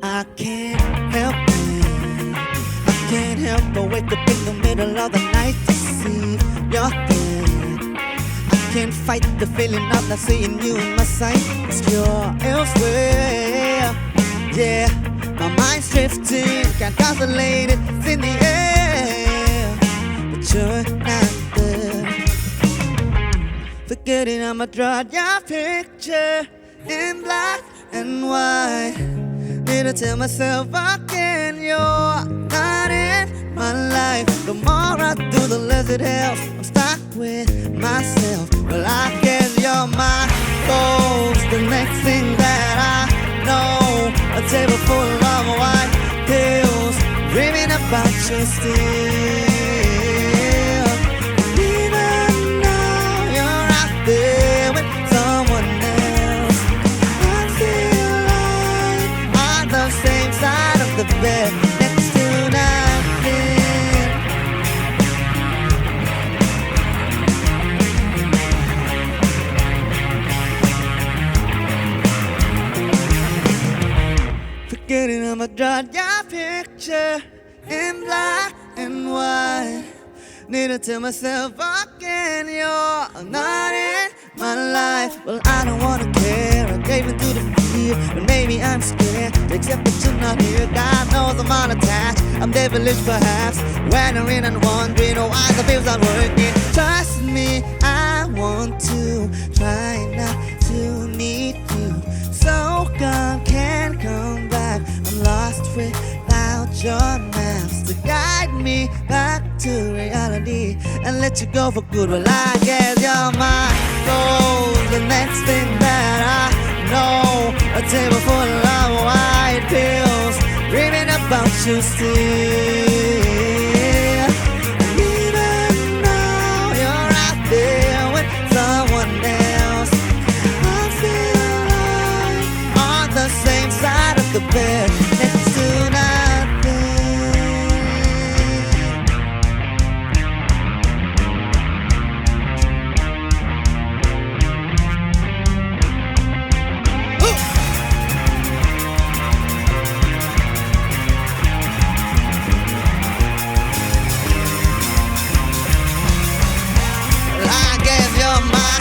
I can't help it. I can't help but wake up in the middle of the night to see you're there. I can't fight the feeling of not seeing you in my sight, 'cause you're elsewhere. Yeah, my mind's drifting, can't consolate it, it's in the air, but you're not there. Forgetting I'ma draw your picture in black and white. Need to tell myself again you're not in my life. The more I do, the less it helps. I'm stuck with myself. Well, I guess you're my goals. The next thing that I know, a table full of white pills, dreaming about you still. Even though you're out there with someone else, I feel like on the same side of the bed, next to nothing. Forgetting I'ma draw your picture in black and white. Need to tell myself again you're not in my life. Well, I don't wanna care, I gave into the fear, but maybe I'm scared to accept that you're not here. God knows I'm unattached, I'm devilish perhaps, wondering and wondering why the feels aren't working. Trust me, I want to try not to need you, so God can come back. I'm lost without your maps to guide me back to reality and let you go for good. Well, I guess you're my goal. The next thing that I know, a table full of white pills, dreaming about you still. And even though you're out there with someone else, I feel like on the same side of the bed, next to nothing. I guess you're my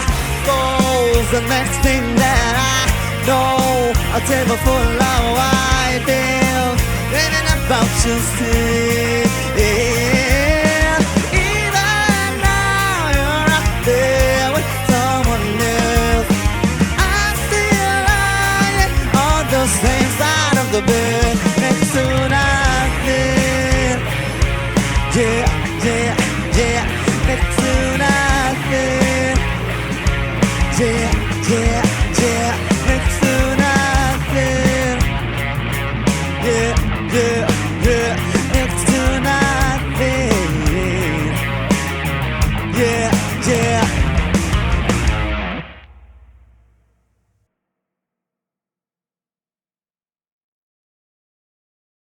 goals. The next thing that I know, a table full of white bills, dreaming about you still. Yeah. Even now you're out there with someone else, I still lying on the same side of the bed, next to nothing. Yeah, yeah, yeah, next to nothing. Yeah, yeah, yeah.